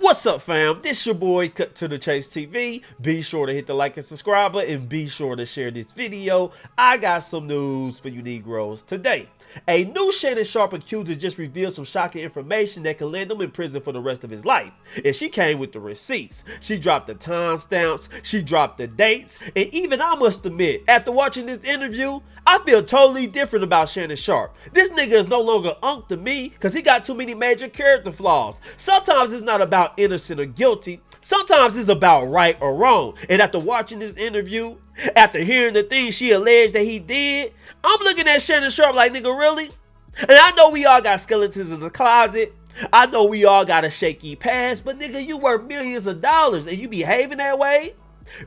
What's up, fam? This your boy Cut to the Chase TV. Be sure to hit the like and subscribe button and be sure to share this video. I got some news for you Negroes today. A new Shannon Sharpe accuser just revealed some shocking information that could land him in prison for the rest of his life. And she came with the receipts. She dropped the timestamps, she dropped the dates, and even I must admit, after watching this interview, I feel totally different about Shannon Sharpe. This nigga is no longer unk to me because he got too many major character flaws. Sometimes it's not about innocent or guilty. Sometimes it's about right or wrong. And after watching this interview, after hearing the things she alleged that he did, I'm looking at Shannon Sharpe like, nigga, really? And I know we all got skeletons in the closet. I know we all got a shaky past, but nigga, you worth millions of dollars and you behaving that way?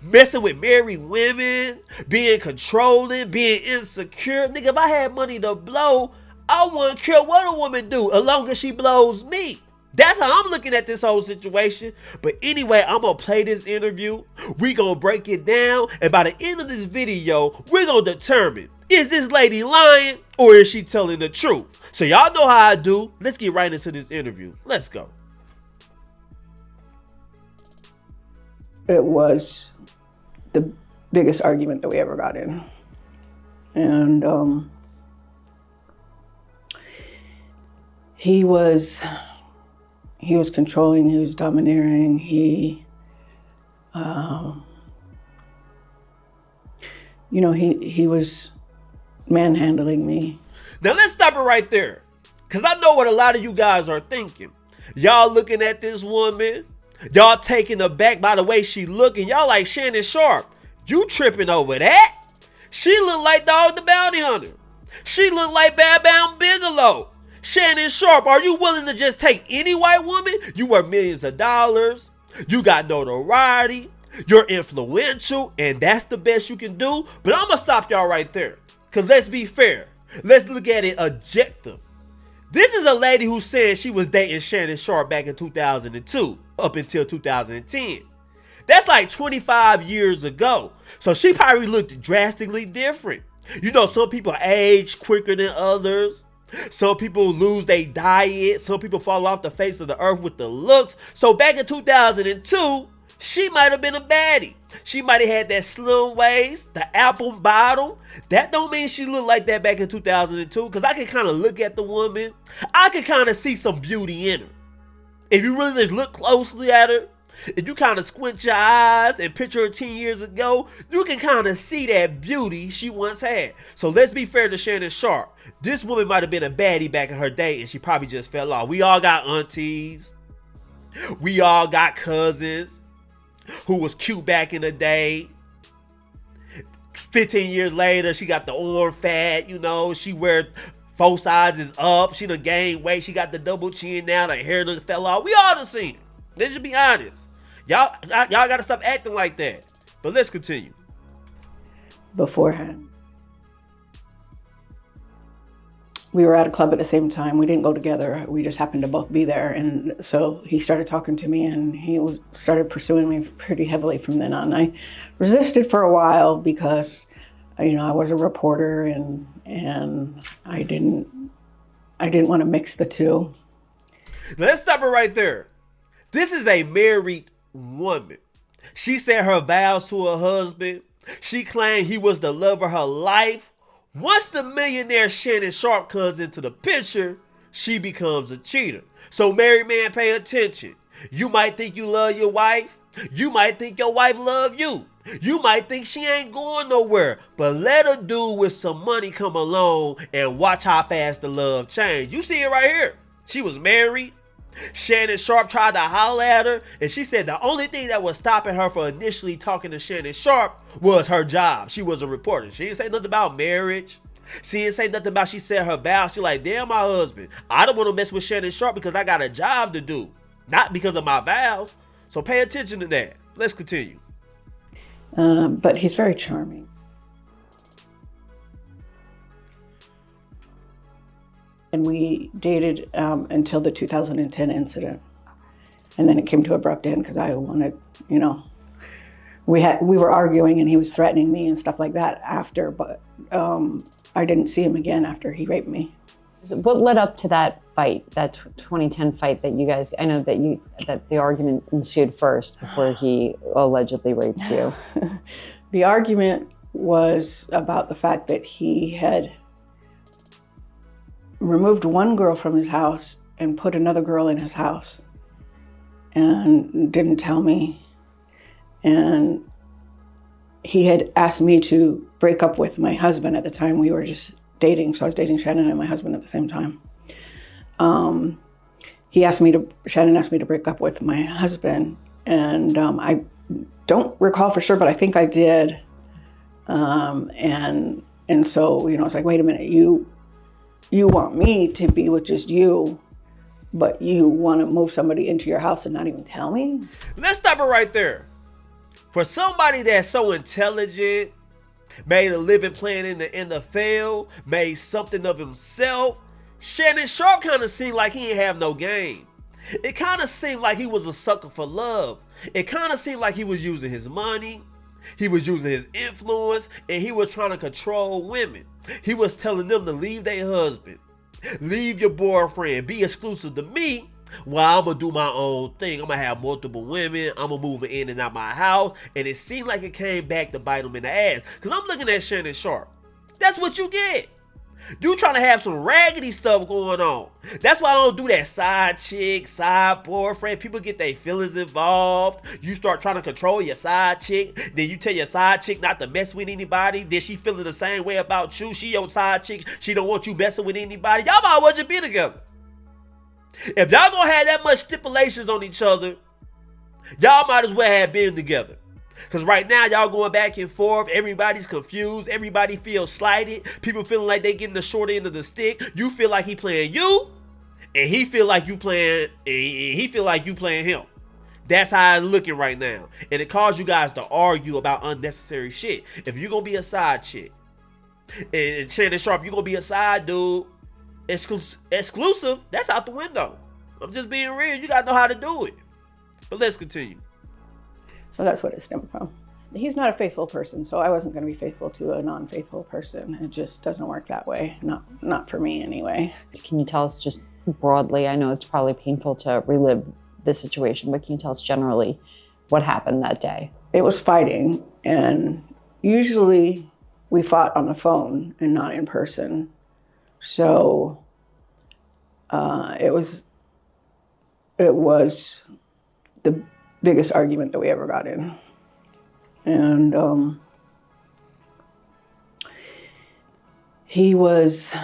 Messing with married women, being controlling, being insecure. Nigga, if I had money to blow, I wouldn't care what a woman do as long as she blows me. That's how I'm looking at this whole situation. But anyway, I'm gonna play this interview. We gonna break it down. And by the end of this video, we're gonna determine, is this lady lying or is she telling the truth? So y'all know how I do. Let's get right into this interview. Let's go. It was the biggest argument that we ever got in. And he was controlling, he was domineering, he was manhandling me. Now let's stop it right there, because I know what a lot of you guys are thinking. Y'all looking at this woman, y'all taken aback by the way she looking. Y'all like, Shannon Sharpe, you tripping over that? She look like Dog the Bounty Hunter. She look like Bam Bam Bigelow. Shannon Sharpe, are you willing to just take any white woman? You worth millions of dollars. You got notoriety. You're influential, and that's the best you can do. But I'm gonna stop y'all right there, because let's be fair. Let's look at it objective. This is a lady who said she was dating Shannon Sharpe back in 2002 up until 2010. That's like 25 years ago. So she probably looked drastically different. You know, some people age quicker than others. Some people lose their diet. Some people fall off the face of the earth with the looks. So back in 2002, she might have been a baddie. She might have had that slim waist, the apple bottom. That don't mean she looked like that back in 2002, because I can kind of look at the woman. I can kind of see some beauty in her. If you really just look closely at her, if you kind of squint your eyes and picture her 10 years ago, you can kind of see that beauty she once had. So let's be fair to Shannon Sharpe. This woman might have been a baddie back in her day and she probably just fell off. We all got aunties. We all got cousins who was cute back in the day. 15 years later, she got the arm fat, you know, she wears 4 sizes up. She done gained weight. She got the double chin now. The hair done fell off. We all done seen it. Let's just be honest. Y'all got to stop acting like that. But let's continue. Beforehand, we were at a club at the same time. We didn't go together. We just happened to both be there. And so he started talking to me and started pursuing me pretty heavily from then on. I resisted for a while because, you know, I was a reporter and I didn't want to mix the two. Now let's stop it right there. This is a married woman. She said her vows to her husband. She claimed he was the love of her life. Once the millionaire Shannon Sharpe comes into the picture, she becomes a cheater. So married man, pay attention. You might think you love your wife. You might think your wife love you. You might think she ain't going nowhere. But let a dude with some money come along and watch how fast the love change. You see it right here. She was married. Shannon Sharpe tried to holler at her, and she said the only thing that was stopping her from initially talking to Shannon Sharpe was her job. She was a reporter. She didn't say nothing about marriage. She didn't say nothing about she said her vows. She like, damn, my husband, I don't want to mess with Shannon Sharpe because I got a job to do, not because of my vows. So pay attention to that. Let's continue. But he's very charming. And we dated until the 2010 incident. And then it came to abrupt end because I wanted, you know, we were arguing and he was threatening me and stuff like that after, but I didn't see him again after he raped me. So what led up to that fight, that 2010 fight that you guys, I know that the argument ensued first before he allegedly raped you? The argument was about the fact that he had removed one girl from his house and put another girl in his house and didn't tell me. And he had asked me to break up with my husband at the time. We were just dating, so I was dating Shannon and my husband at the same time. Shannon asked me to break up with my husband, and I don't recall for sure, but I think I did. And so, it's like, wait a minute, you want me to be with just you, but you want to move somebody into your house and not even tell me? Let's stop it right there. For somebody that's so intelligent, made a living playing in the NFL, made something of himself, Shannon Sharpe kind of seemed like he didn't have no game. It kind of seemed like he was a sucker for love. It kind of seemed like he was using his money, he was using his influence, and he was trying to control women. He was telling them to leave their husband, leave your boyfriend, be exclusive to me. Well, I'm going to do my own thing. I'm going to have multiple women. I'm going to move in and out my house. And it seemed like it came back to bite him in the ass. Because I'm looking at Shannon Sharpe. That's what you get. You trying to have some raggedy stuff going on. That's why I don't do that side chick, side boyfriend. People get their feelings involved. You start trying to control your side chick. Then you tell your side chick not to mess with anybody. Then she feeling the same way about you. She your side chick. She don't want you messing with anybody. Y'all might as well just be together. If y'all gonna have that much stipulations on each other, y'all might as well have been together. Because right now, y'all going back and forth. Everybody's confused. Everybody feels slighted. People feeling like they getting the short end of the stick. You feel like he playing you, and he feel like you playing him. That's how it's looking right now. And it caused you guys to argue about unnecessary shit. If you're going to be a side chick, and Shannon Sharpe, you're going to be a side dude, exclusive, that's out the window. I'm just being real. You got to know how to do it. But let's continue. So that's what it stemmed from. He's not a faithful person, so I wasn't going to be faithful to a non-faithful person. It just doesn't work that way. Not for me anyway. Can you tell us just broadly, I know it's probably painful to relive this situation, but can you tell us generally what happened that day? It was fighting, and usually we fought on the phone and not in person. So it was the biggest argument that we ever got in. And he was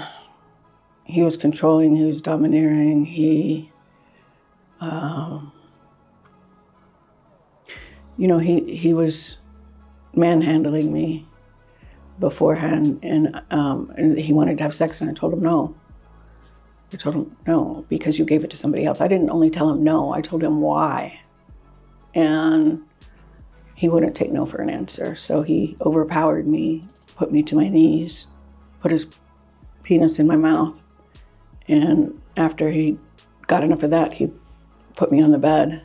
controlling, he was domineering, he was manhandling me beforehand, and he wanted to have sex, and I told him no. I told him no, because you gave it to somebody else. I didn't only tell him no, I told him why. And he wouldn't take no for an answer. So he overpowered me, put me to my knees, put his penis in my mouth. And after he got enough of that, he put me on the bed.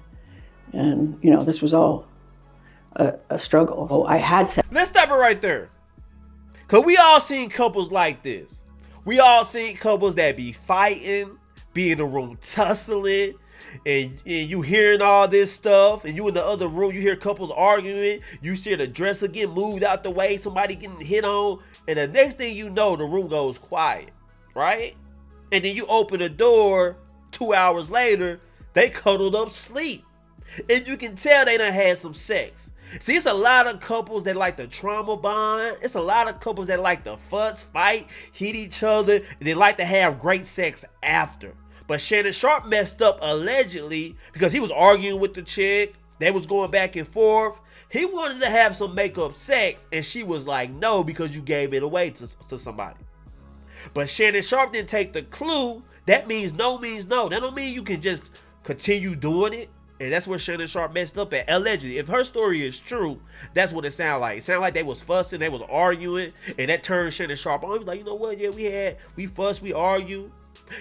And, this was all a struggle. So I had sex. Let's stop it right there. Because we all seen couples like this. We all seen couples that be fighting, be in the room tussling, and you hearing all this stuff, and you in the other room, you hear couples arguing, you see the dresser get moved out the way, somebody getting hit on, and the next thing you know, the room goes quiet, right? And then you open the door 2 hours later, they cuddled up sleep. And you can tell they done had some sex. See, it's a lot of couples that like the trauma bond. It's a lot of couples that like to fuss, fight, hit each other, and they like to have great sex after. But Shannon Sharpe messed up allegedly because he was arguing with the chick. They was going back and forth. He wanted to have some make-up sex, and she was like, no, because you gave it away to somebody. But Shannon Sharpe didn't take the clue. That means no means no. That don't mean you can just continue doing it. And that's where Shannon Sharpe messed up at, allegedly. If her story is true, that's what it sounded like. It sounded like they was fussing, they was arguing, and that turned Shannon Sharpe on. He was like, you know what, yeah, we fussed, we argued.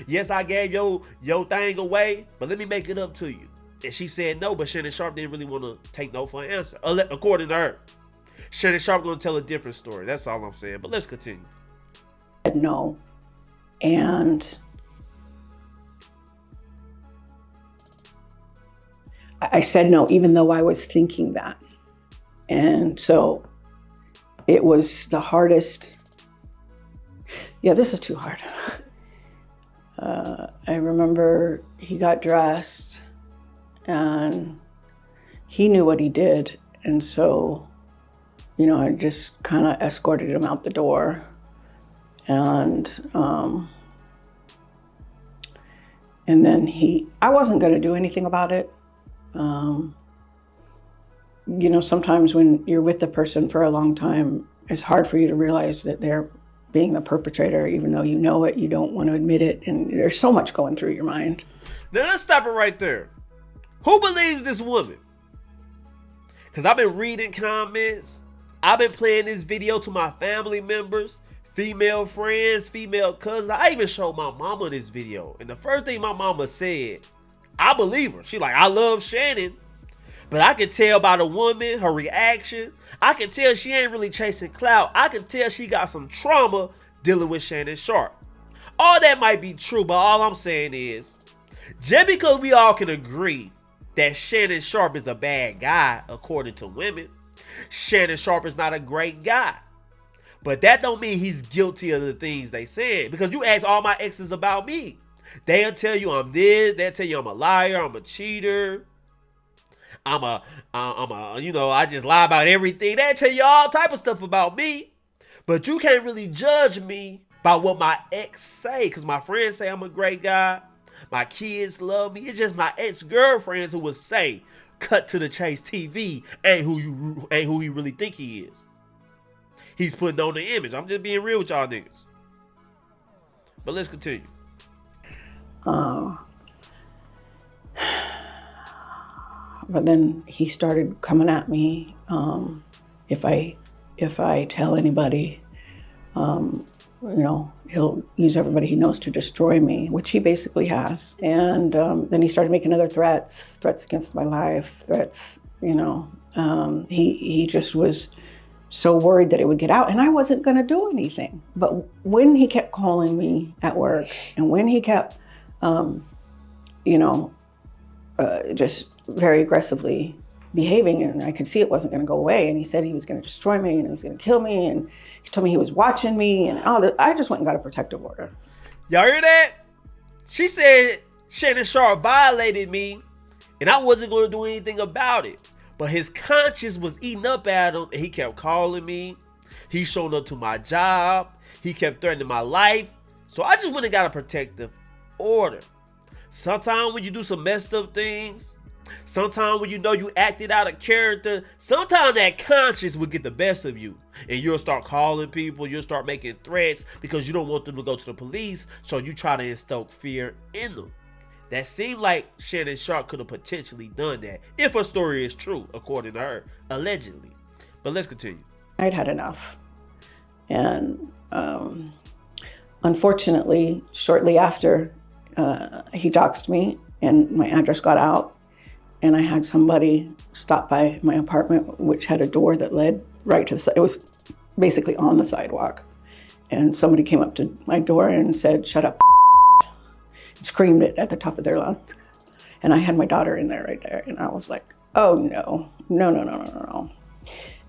Yes, I gave your thing away, but let me make it up to you. And she said no, but Shannon Sharpe didn't really want to take no for an answer, according to her. Shannon Sharpe gonna tell a different story. That's all I'm saying, but let's continue. No. And I said no, even though I was thinking that. And so it was the hardest. Yeah, this is too hard. I remember he got dressed and he knew what he did. And so, you know, I just kind of escorted him out the door. And then I wasn't going to do anything about it. You know, sometimes when you're with the person for a long time, it's hard for you to realize that they're being the perpetrator, even though you know it, you don't want to admit it, and there's so much going through your mind. Now let's stop it right there. Who believes this woman? Because I've been reading comments. I've been playing this video to my family members, female friends, female cousins. I even showed my mama this video. And the first thing my mama said, I believe her. She like, I love Shannon. But I can tell by the woman, her reaction. I can tell she ain't really chasing clout. I can tell she got some trauma dealing with Shannon Sharpe. All that might be true, but all I'm saying is, just because we all can agree that Shannon Sharpe is a bad guy, according to women, Shannon Sharpe is not a great guy. But that don't mean he's guilty of the things they said. Because you ask all my exes about me. They'll tell you I'm this. They'll tell you I'm a liar. I'm a cheater. I just lie about everything. They'll tell you all type of stuff about me. But you can't really judge me by what my ex say. Because my friends say I'm a great guy. My kids love me. It's just my ex-girlfriends who would say, cut to the chase, TV ain't who he really think he is. He's putting on the image. I'm just being real with y'all niggas. But let's continue. But then he started coming at me. If I tell anybody, he'll use everybody he knows to destroy me, which he basically has. And then he started making other threats against my life, threats, he just was so worried that it would get out, and I wasn't going to do anything. But when he kept calling me at work, and when he kept, just very aggressively behaving, and I could see it wasn't going to go away, and he said he was going to destroy me, and he was going to kill me, and he told me he was watching me, and all that. I just went and got a protective order. Y'all hear that? She said Shannon Sharpe violated me, and I wasn't going to do anything about it. But his conscience was eating up at him, and he kept calling me. He showed up to my job. He kept threatening my life. So I just went and got a protective order. Sometimes when you do some messed up things, sometimes when you know you acted out of character, sometimes that conscience will get the best of you. And you'll start calling people, you'll start making threats because you don't want them to go to the police, so you try to instill fear in them. That seemed like Shannon Sharpe could have potentially done that, if her story is true, according to her, allegedly. But let's continue. I'd had enough. And unfortunately, shortly after, he doxed me and my address got out, and I had somebody stop by my apartment, which had a door that led right to the side. It was basically on the sidewalk. And somebody came up to my door and said, "Shut up," screamed it at the top of their lungs. And I had my daughter in there right there. And I was like, oh no.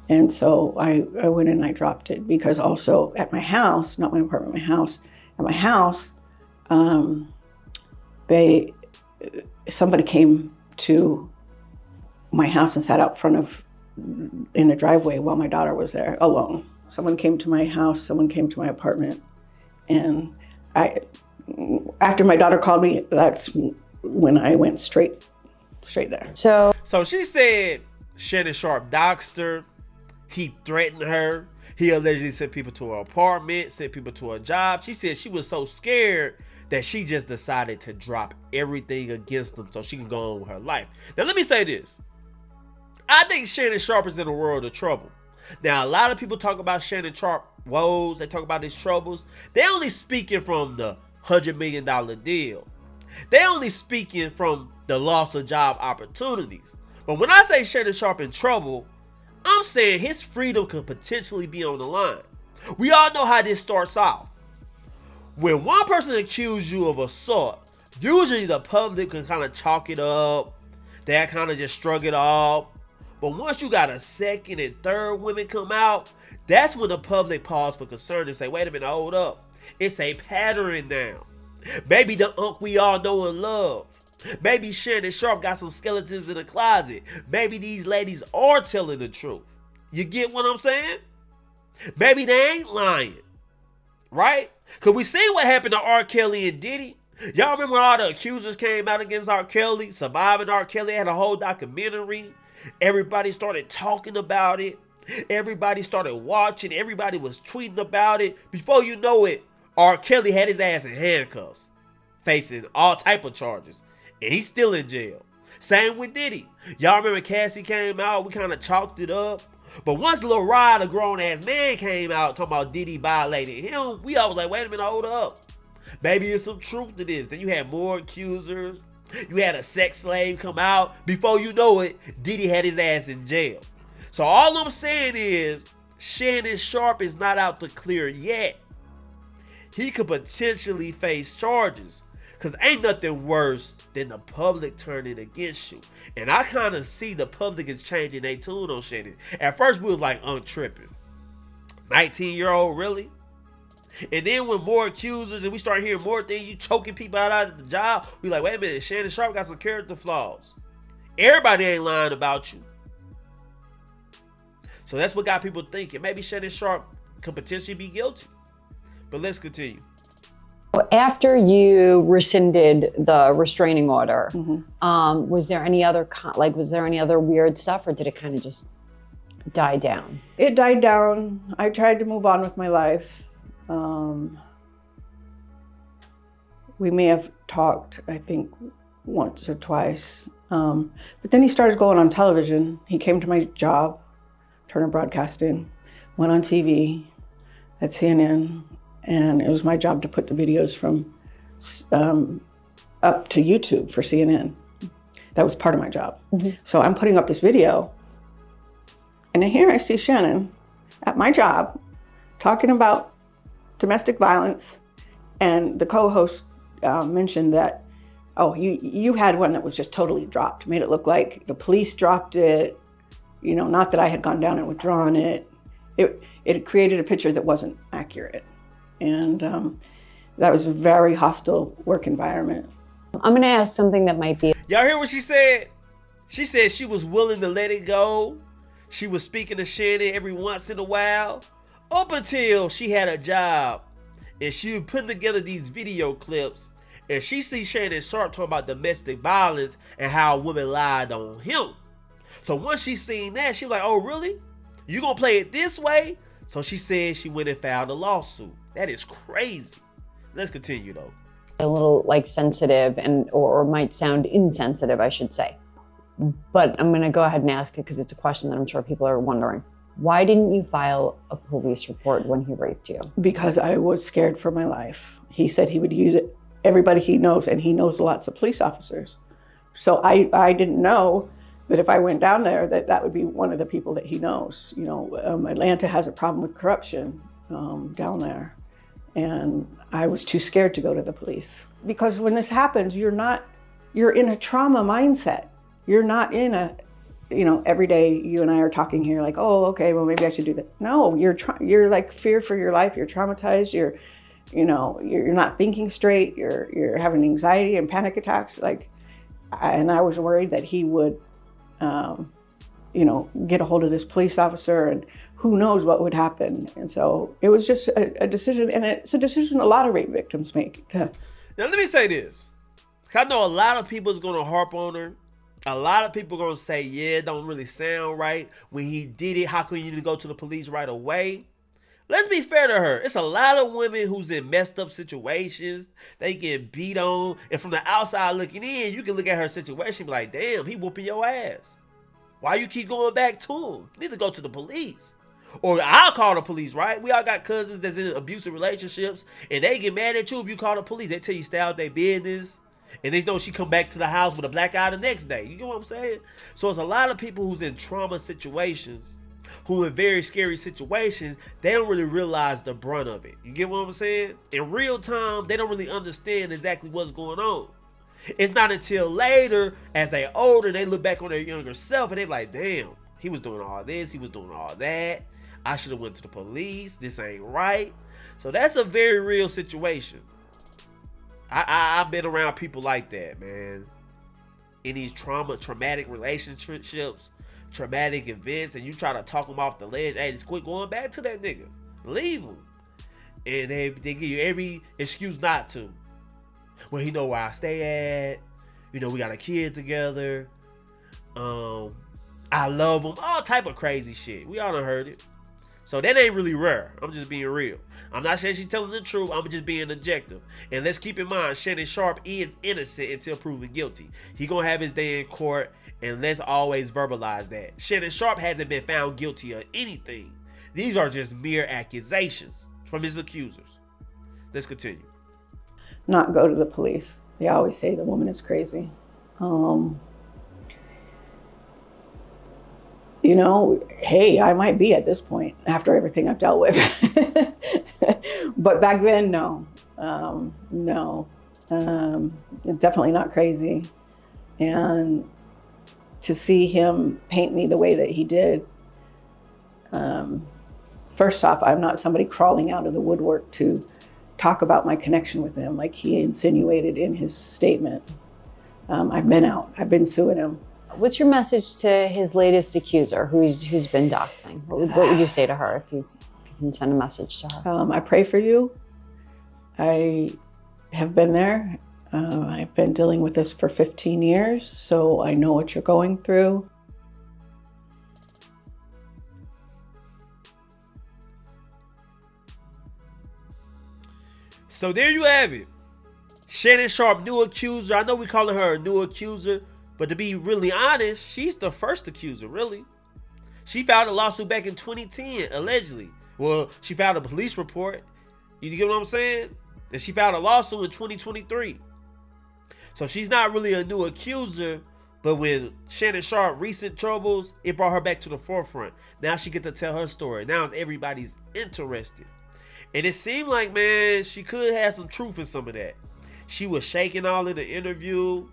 And so I went in and I dropped it, because also at my house, not my apartment, my house, at my house, somebody came to my house and sat out front in the driveway while my daughter was there alone. Someone came to my house, someone came to my apartment, and after my daughter called me, that's when I went straight there. So she said Shannon Sharpe doxed her. He threatened her. He allegedly sent people to her apartment, sent people to her job. She said she was so scared that she just decided to drop everything against him so she can go on with her life. Now, let me say this. I think Shannon Sharpe is in a world of trouble. Now, a lot of people talk about Shannon Sharpe woes. They talk about his troubles. They only speaking from the $100 million deal. They only speaking from the loss of job opportunities. But when I say Shannon Sharpe in trouble, I'm saying his freedom could potentially be on the line. We all know how this starts off. when one person accuses you of assault, usually the public can kind of chalk it up. They kind of just shrug it off. But once you got a second and third women come out, that's when the public pause for concern and say, wait a minute, hold up. It's a pattern now. Maybe the unk we all know and love. Maybe Shannon Sharpe got some skeletons in the closet. Maybe these ladies are telling the truth. You get what I'm saying? Maybe they ain't lying. Right? Because we see what happened to R. Kelly and Diddy. Y'all remember when all the accusers came out against R. Kelly? Surviving R. Kelly had a whole documentary. Everybody started talking about it. Everybody started watching. Everybody was tweeting about it. Before you know it, R. Kelly had his ass in handcuffs, facing all type of charges. And he's still in jail. Same with Diddy. Y'all remember Cassie came out? We kind of chalked it up. But once Lil Rod, a grown-ass man, came out talking about Diddy violated him, we all was like, wait a minute, hold up. Maybe there's some truth to this. Then you had more accusers. You had a sex slave come out. Before you know it, Diddy had his ass in jail. So all I'm saying is, Shannon Sharpe is not out the clear yet. He could potentially face charges. Because ain't nothing worse than the public turning against you. And I kind of see the public is changing their tune on Shannon. At first, we was like, untripping. 19-year-old, really? And then when more accusers and we start hearing more things, you choking people out of the job, we like, wait a minute, Shannon Sharpe got some character flaws. Everybody ain't lying about you. So that's what got people thinking. Maybe Shannon Sharpe could potentially be guilty. But let's continue. After you rescinded the restraining order, was there any other weird stuff, or did it kind of just die down? It died down. I tried to move on with my life. We may have talked, I think, once or twice. But then he started going on television. He came to my job, Turner Broadcasting, went on TV at CNN. And it was my job to put the videos from up to YouTube for CNN. That was part of my job. So I'm putting up this video. And here I see Shannon at my job talking about domestic violence. And the co-host mentioned that, oh, you had one that was just totally dropped. Made it look like the police dropped it. You know, not that I had gone down and withdrawn it. It created a picture that wasn't accurate. And that was a very hostile work environment. I'm going to ask something that might be... Y'all hear what she said? She said she was willing to let it go. She was speaking to Shannon every once in a while. Up until she had a job. And she was putting together these video clips. And she sees Shannon Sharpe talking about domestic violence and how a woman lied on him. So once she seen that, she was like, oh, really? You going to play it this way? So she said she went and filed a lawsuit. That is crazy. Let's continue though. A little like sensitive or might sound insensitive, I should say. But I'm going to go ahead and ask it because it's a question that I'm sure people are wondering. Why didn't you file a police report when he raped you? Because I was scared for my life. He said he would use it. Everybody he knows, and he knows lots of police officers. So I didn't know that if I went down there, that would be one of the people that he knows. You know, Atlanta has a problem with corruption down there. And I was too scared to go to the police. Because when this happens, you're in a trauma mindset. You're not in a, every day you and I are talking here like, oh, okay, well, maybe I should do that. No, you're like fear for your life. You're traumatized. You're not thinking straight. You're having anxiety and panic attacks. And I was worried that he would, get a hold of this police officer, and who knows what would happen. And so it was just a decision, and it's a decision a lot of rape victims make. Now, let me say this. I know a lot of people is going to harp on her. A lot of people are going to say, yeah, it don't really sound right. When he did it, how come you didn't go to the police right away? Let's be fair to her. It's a lot of women who's in messed up situations. They get beat on. And from the outside looking in, you can look at her situation and be like, damn, he whooping your ass. Why you keep going back to him? You need to go to the police. Or I'll call the police, right? We all got cousins that's in abusive relationships, and they get mad at you if you call the police. They tell you stay out their business, and they know she come back to the house with a black eye the next day. You know what I'm saying? So it's a lot of people who's in trauma situations who in very scary situations, they don't really realize the brunt of it. You get what I'm saying? In real time, they don't really understand exactly what's going on. It's not until later, as they older, they look back on their younger self and they like, damn, he was doing all this, he was doing all that. I should have went to the police. This ain't right. So that's a very real situation. I've been around people like that, man. In these traumatic relationships, traumatic events, and you try to talk them off the ledge. Hey, just quit going back to that nigga. Leave him. And they give you every excuse not to. Well, he know where I stay at. You know, we got a kid together. I love him. All type of crazy shit. We all done heard it. So that ain't really rare. I'm just being real. I'm not saying she's telling the truth. I'm just being objective. And let's keep in mind, Shannon Sharpe is innocent until proven guilty. He gonna have his day in court, and let's always verbalize that. Shannon Sharpe hasn't been found guilty of anything. These are just mere accusations from his accusers. Let's continue. Not go to the police. They always say the woman is crazy. You know, hey, I might be at this point after everything I've dealt with. But back then, no. Definitely not crazy. And to see him paint me the way that he did, first off, I'm not somebody crawling out of the woodwork to talk about my connection with him like he insinuated in his statement. I've been out. I've been suing him. What's your message to his latest accuser, who's been doxing? What would you say to her if you can send a message to her? I pray for you. I have been there. I've been dealing with this for 15 years, so I know what you're going through. So there you have it. Shannon Sharpe, new accuser. I know we calling her a new accuser, but to be really honest, she's the first accuser, really. She filed a lawsuit back in 2010, allegedly. Well, she filed a police report. You get what I'm saying? And she filed a lawsuit in 2023. So she's not really a new accuser, but when Shannon Sharpe recent troubles, it brought her back to the forefront. Now she get to tell her story. Now everybody's interested. And it seemed like, man, she could have some truth in some of that. She was shaking all in the interview.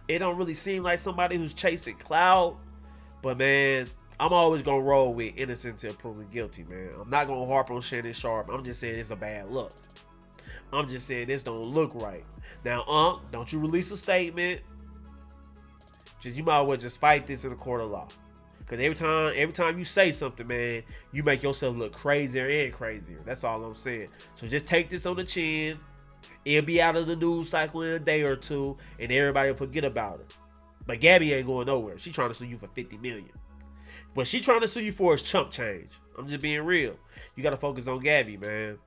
It don't really seem like somebody who's chasing clout. But, man, I'm always going to roll with innocent until proven guilty, man. I'm not going to harp on Shannon Sharpe. I'm just saying it's a bad look. I'm just saying this don't look right. Now, don't you release a statement. You might as well just fight this in a court of law. Because every time you say something, man, you make yourself look crazier and crazier. That's all I'm saying. So just take this on the chin. It'll be out of the news cycle in a day or two, and everybody will forget about it. But Gabby ain't going nowhere. She trying to sue you for $50 million. What she trying to sue you for is chump change. I'm just being real. You got to focus on Gabby, man.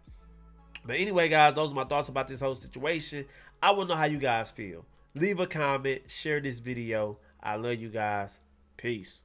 But anyway, guys, those are my thoughts about this whole situation. I want to know how you guys feel. Leave a comment. Share this video. I love you guys. Peace.